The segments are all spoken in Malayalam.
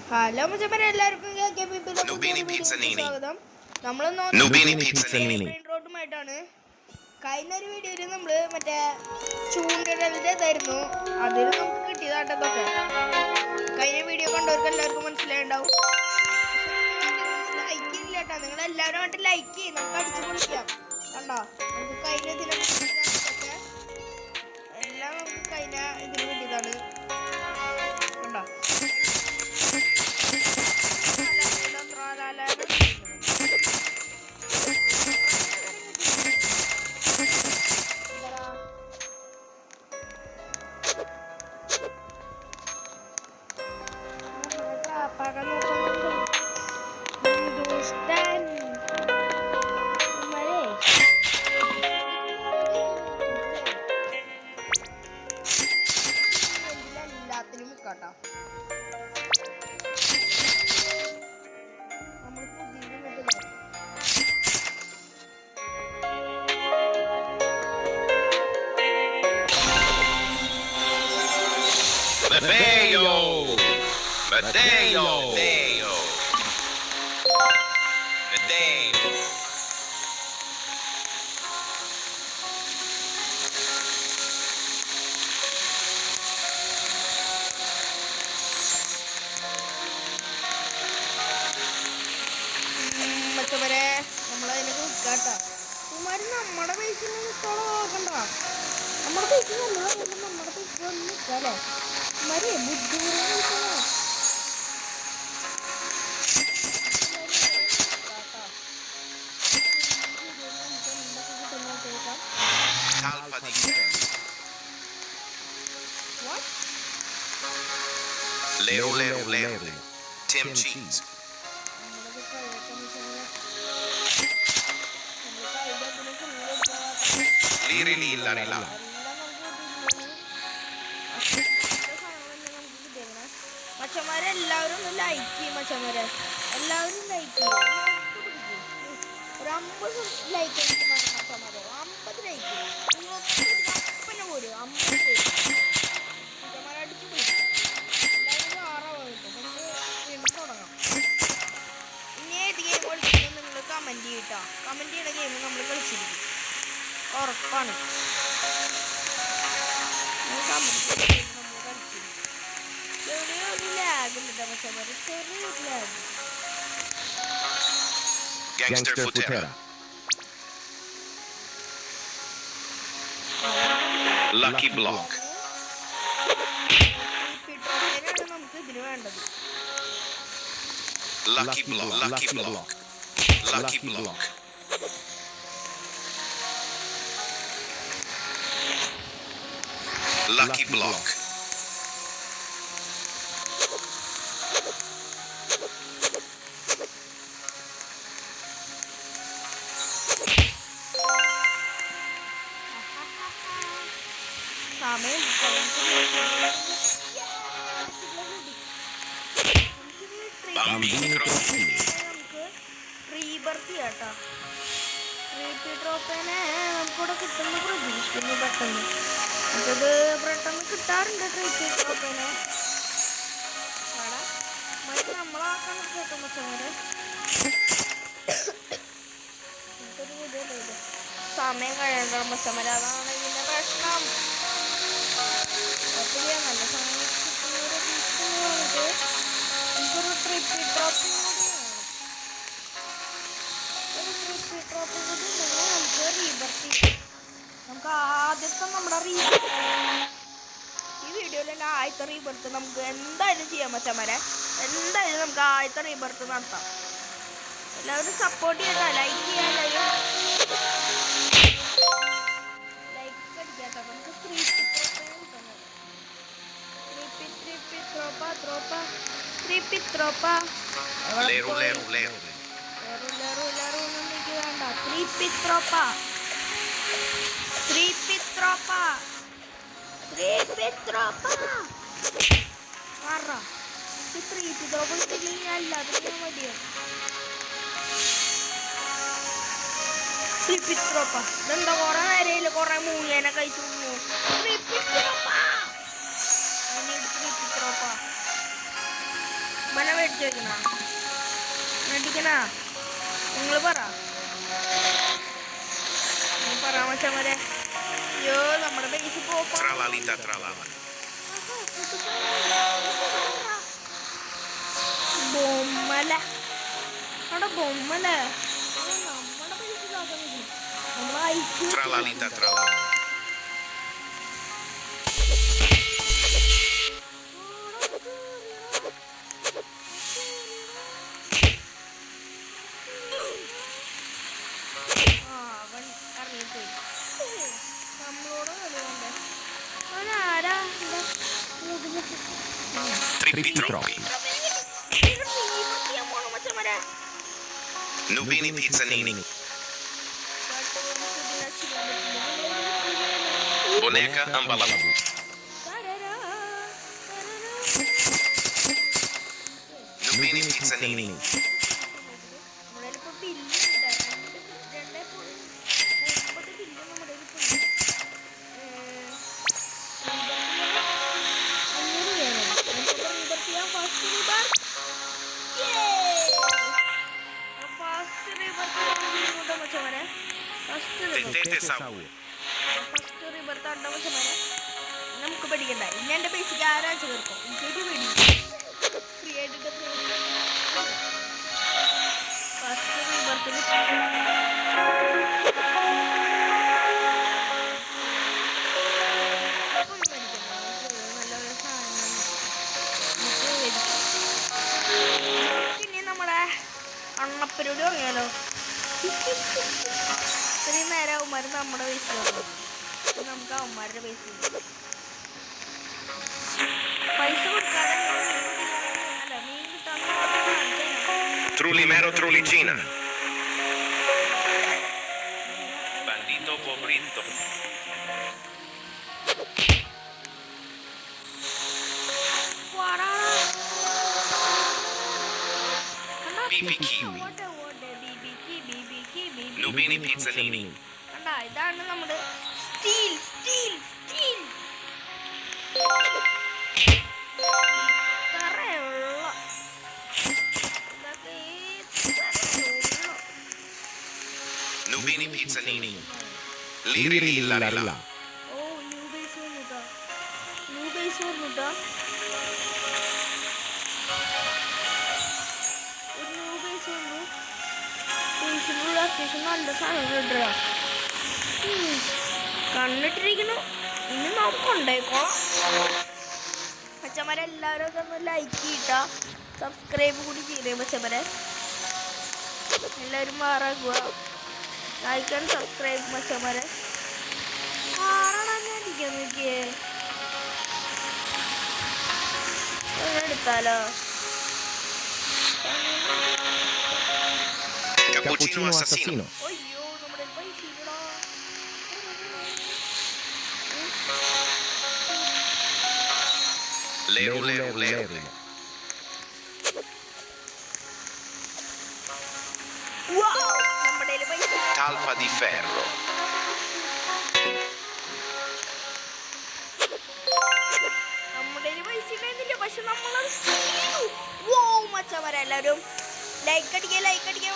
ഹലോ മച്ചന്മാരെ, എല്ലാവർക്കും സ്വാഗതം. റോഡുമായിട്ടാണ്. കഴിഞ്ഞ ഒരു വീഡിയോയിൽ നമ്മള് മറ്റേ ചൂണ്ടലിന്റെ ഇതായിരുന്നു, അതിൽ നമുക്ക് കിട്ടിയതാട്ടതൊക്കെ. കഴിഞ്ഞ വീഡിയോ കണ്ടവർക്ക് എല്ലാവർക്കും മനസ്സിലായിണ്ടാവും. ലൈക്ക് ഇല്ല കേട്ടോ, നിങ്ങൾ എല്ലാവരും ആയിട്ട് ലൈക്ക് ചെയ്യും, നമുക്ക് അടിച്ചു പൊളിക്കാം. കണ്ടോ, നമുക്ക് കഴിഞ്ഞ ഇതിനെ എല്ലാം നമുക്ക് കഴിഞ്ഞ ഇതിന് കിട്ടിയതാണ്. കണ്ടോ, എല്ലാത്തിനും മുക്കാട്ടോ. Mateo. മച്ചവരെ നമ്മളതിനെ നിൽക്കാട്ടോ. കുമാരി നമ്മുടെ പൈസ നോക്കണ്ട, നമ്മുടെ പൈസ നമ്മുടെ പൈസ നിൽക്കാല്ലേ കുമാരി. ബുദ്ധിമുട്ട് Lero. Tim Cheese. Lirila. മച്ചന്മാരെ എല്ലാവരും ഒന്ന് ലൈക്ക് ചെയ്യും. മച്ചന്മാരെ എല്ലാവരും ലൈക്ക് ചെയ്യും. ഒരു 50 ലൈക്ക് മച്ചന്മാരെ, 50 ലൈക്ക് അപ്പനെ പോരും. 50 മച്ചന്മാരെ അടിച്ചു പോയി. എല്ലാവരും 6 നമുക്ക് വീണ്ടും തുടങ്ങാം. ഇനി ഏത് ഗെയിം കളിച്ചിട്ടും നിങ്ങൾ കമൻറ്റ് ചെയ്യട്ടോ. കമൻറ്റ് ചെയ്യുന്ന ഗെയിം നമ്മൾ കളിച്ചിരിക്കും, ഉറപ്പാണ്. Gangster Futera. Lucky Block. നമുക്ക് ഇതിന് വേണ്ടത് Lucky Block. സമയം നമുക്ക് റീബർത്ത് ചെയ്യാട്ടോ. റീപീറ്റ് ഡ്രോപ്പിനെ നമുക്കിവിടെ കിട്ടുന്ന പ്രതീക്ഷിക്കുന്നു. പെട്ടെന്ന് കിട്ടാറുണ്ട് റീപീറ്റ് ഡ്രോപ്പിനെ. നമ്മളാക്കാൻ കേട്ടോ മച്ചന്മാരെ. സമയം കഴിയണ്ട മച്ചന്മാരെ, അതാണ് ഇതിന്റെ പ്രശ്നം. നല്ല സമയം കിട്ടുന്നവരെ നമുക്കൊരു റീപീറ്റ് ഡ്രോപ്പിംഗ് കൂടി വേണം. ഒരു റീപീറ്റ് ഡ്രോപ്പിംഗ് കൂടി ഉണ്ടെങ്കിൽ നമുക്ക് റീബർത്ത് ചെയ്യാം. നമുക്ക് ആദ്യത്തെ നമ്മുടെ ഈ വീഡിയോയിൽ തന്നെ ആദ്യത്തെ റീബർത്ത് നമുക്ക് എന്തായാലും ചെയ്യാൻ മച്ചന്മാരെ. എന്തായാലും നമുക്ക് ആദ്യത്തെ റീബർത്ത് നടത്താം. എല്ലാവരും സപ്പോർട്ട് ചെയ്യട്ടോ, ലൈക്ക് ചെയ്യാൻ ലൈക്ക് അടിക്കാട്ടോ. നമുക്ക് ഇതെന്താ കൊറേ നേരയില് കൊറേ മൂങ്ങേനെ കഴിച്ചു. ബൊമ്മനെ മേടിച്ചു വെക്കണ മേടിക്കണ നിങ്ങൾ പറ മച്ചന്മാരെ. അയ്യോ നമ്മുടെ ബേസ് പോപ്പാ. Tralalita tralala. ബൊമ്മല അവിടെ ബൊമ്മല നമ്മുടെ പൈസ കാക്കാൻ മതി. നമ്മൾ അയച്ചു Tralalita tralala. അവൻ ഇറങ്ങിപ്പോയി. നമ്മളോട് കളിയുണ്ട്. അവനാരാ Trippi troppi. Nubini pizzanini. Boneca ambalabu. Nubini pizzanini. Tete sawu. നമുക്ക് പഠിക്കണ്ട. ഇനി എന്റെ ബേസിക്ക് ആരാ ചേർക്കും എനിക്കൊരു പേടി. പിന്നെ നമ്മുടെ അണ്ണപ്പരോട് പറഞ്ഞാലോ ഇത്രയും നേരം അവന്മാർ നമ്മുടെ പൈസ നമുക്ക് അവന്മാരുടെ പൈസ കൊടുക്കാതെ അല്ല മീൻ കിട്ടാൻ Trullimero Trullicina. Bandito pobrito. Bibi kiwi. Nubini pizzanini. കണ്ടാ ഇതാണ് നമ്മുടെ സ്റ്റീൽ സ്റ്റീൽ സ്റ്റീൽ ഇത്രയുള്ള Nubini pizzanini. Liri lilla lilla. ഓ ന്യൂ ബേസ് വന്നിട്ടാ ന്യൂ ബേസ് വന്നിട്ടാ ഒരു ന്യൂ ബേസ് വന്നു. ബേസിനുള്ള അത്യാവശ്യം നല്ല സാധനങ്ങളുണ്ടാ കണ്ടിട്ടിരിക്കുന്നു. ഇനി നമുക്ക് ഉണ്ടായിക്കോളാം. മച്ചന്മാരെല്ലാവരും ഒക്കെ ഒന്ന് ലൈക്ക് ചെയ്യട്ടാ, സബ്സ്ക്രൈബ് കൂടി ചെയ്തേ മച്ചന്മാരെ. എല്ലാവരും മാറാകുക, ലൈക്ക് ആൻഡ് സബ്സ്ക്രൈബ് മച്ചന്മാരെ. ആറാണ് അടിക്കാൻ നോക്കിയേ എടുത്താലോ. Cappuccino assassino. അയ്യോ നമ്മുടെ പൈസ ഇല്ലടാ. Lero lero lero. നമ്മുടെ കയ്യില് പൈസ ഇല്ല. Talpa di ferro. നമ്മുടെ കയ്യില് പൈസ ഉണ്ടായിരുന്നില്ല, പക്ഷെ നമ്മളത് മച്ചന്മാരെ എല്ലാവരും ലൈക്ക് അടിക്കുക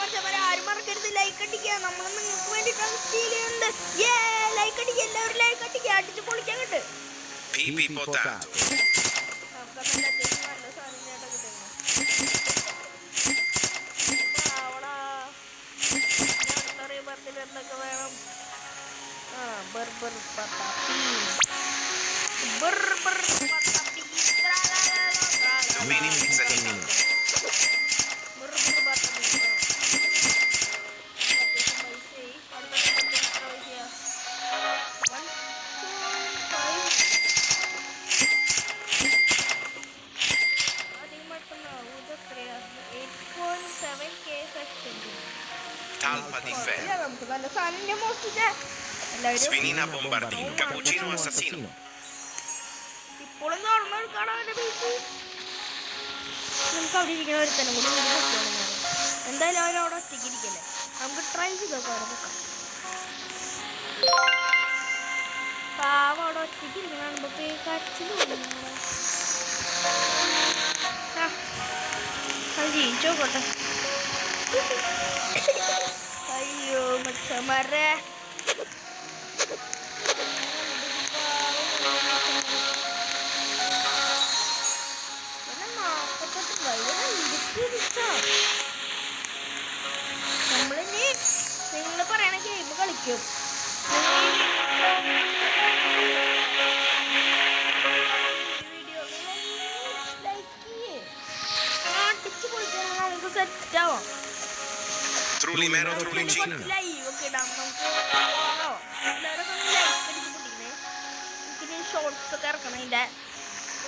മച്ചന്മാരെ. ആരും മറക്കരുത് ലൈക്ക് അടിക്കുക. നമ്മൾ നിങ്ങൾക്ക് വേണ്ടിയിട്ടാണ് സ്റ്റീൽ ചെയ്യുന്നത്. ലൈക്ക് അടിക്കുക, എല്ലാവരും ലൈക്ക് അടിക്കുക, അടിച്ച് പൊളിക്കാൻ കിട്ടും. Pipi potato. നമുക്ക് നല്ല അത്യാവശ്യം നല്ല സാധനം ചേട്ടാ കിട്ടുന്നത്. എന്തൊക്കെ വേണം? ബർബർ പട്ടാപ്പി Nubini pizzanini. Talpa di ferro. നമുക്ക് നല്ല സാധനം മോഷ്ടിച്ച എല്ലാവരും Sfinina bombardino. Cappuccino assassino. ഇപ്പോഴും തുറന്നെടുക്കാണ് അവന്റെ പീസ്. നമുക്ക് അവിടെ ഇരിക്കുന്ന ഒരുത്തന്നെ കൂടി എന്തായാലും അവരവിടെ ഒറ്റയ്ക്ക് ഇരിക്കല്ലേ, നമുക്ക് ട്രൈ ചെയ്തൊക്കെ അവിടെ നോക്കാം. പാവം അവിടെ ഒറ്റയ്ക്ക് ഇരിക്കുന്ന കാണുമ്പോ കരച്ചിൽ തോന്നുന്നു. ജീവിച്ചോട്ടെ. അയ്യോ മച്ചന്മാരെ, നമ്മളിനി നിങ്ങൾ പറയണ ഗെയിം കളിക്കും. വീഡിയോ ലൈക്ക് ചെയ്യേ, അടിച്ചു പൊളിച്ചാൽ നമുക്ക് സെറ്റ് ആവാം. Truly mero, truly chino. Live ഒക്കെ ഇടാം നമുക്ക്. എല്ലാവരും ലൈക്ക് അടിച്ച് പൊട്ടിക്കണേ. എനിക്കിനി ഷോർട്സ് ഒക്കെ ഇറക്കണം. ഇതിന്റെ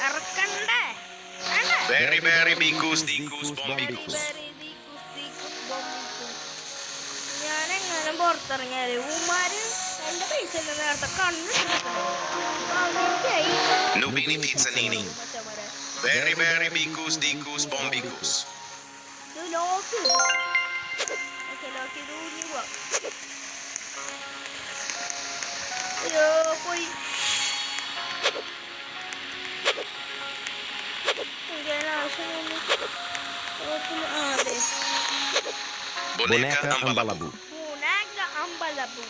ഇറക്കണ്ടേ? Very, very bicus, dicus, bombicus. ഞാൻ എങ്ങനെ പുറത്തിറങ്ങിയാല് ഉമ്മാര് എന്റെ പൈസ നേരത്തെ Nubini pizzanini. Very, very bicus, dicus, bombicus. പോയി Boneca ambalabu. Boneca ambalabu.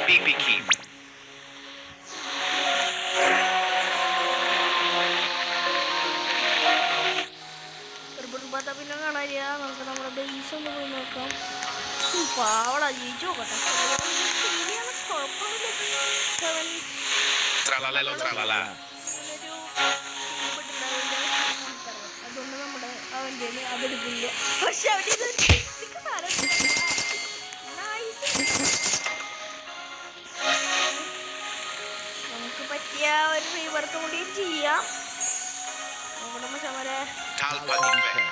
BB key. Tapi nggak ada ya, nggak ada base untuk mereka. Paula hijau kata. Ini anak korban itu. Kawan. Tralalelo tralala. Aduh, nama awan dia ada di bulu. Masya Allah itu dikesaran. Nice. നമുക്ക് പറ്റിയ ഒരു ഫേവർക്ക് കൂടി ചെയ്യാം. നമ്മുടെ മച്ചന്മാരെ Talpa di fe.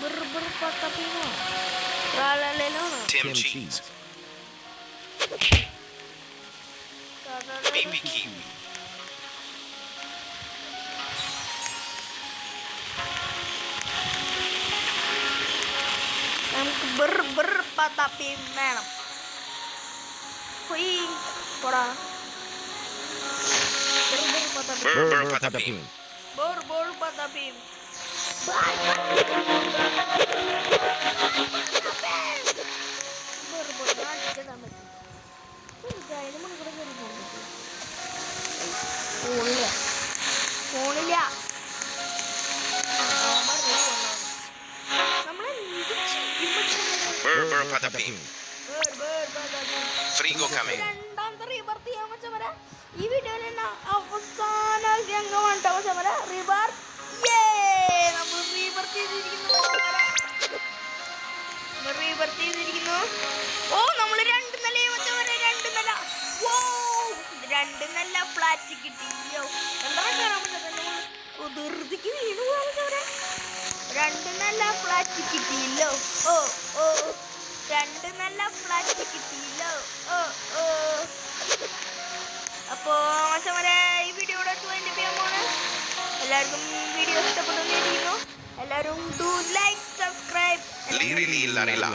Berpatah pino. Tralalelo. Tim cheese. BB kiwi. നമുക്ക് berpatah pino. Hui, pora. Berpatah pino. Berpatah pino. Berpatah pino. Frigo kami. ഈ വീഡിയോയിൽ അവസാനമാക്കി അങ്ങ് വേണ്ട സമര റിബാർ നമ്മൾ റീബർത്ത് ചെയ്തിരിക്കുന്നു. ഓ നമ്മൾ രണ്ട് നിലയെ വെച്ചവരെ രണ്ട് നില. ഓ രണ്ട് നില ഫ്ലാറ്റ് കിട്ടിയോ? എന്താ കാണാൻ പറ്റാത്ത ധൃതിക്ക് വീണു പോകാൻ. രണ്ട് നില ഫ്ലാറ്റ് കിട്ടിയില്ലോ. ഓ ഓ രണ്ട് നില ഫ്ലാറ്റ് കിട്ടിയില്ലോ. ഓ ഓ അപ്പോ മച്ചന്മാരെ ഈ വീഡിയോയുടെ വേണ്ടി പോണ്. എല്ലാവർക്കും വീഡിയോ ഇഷ്ടപ്പെട്ടു. എല്ലാവരും do like subscribe. Liri lila rila.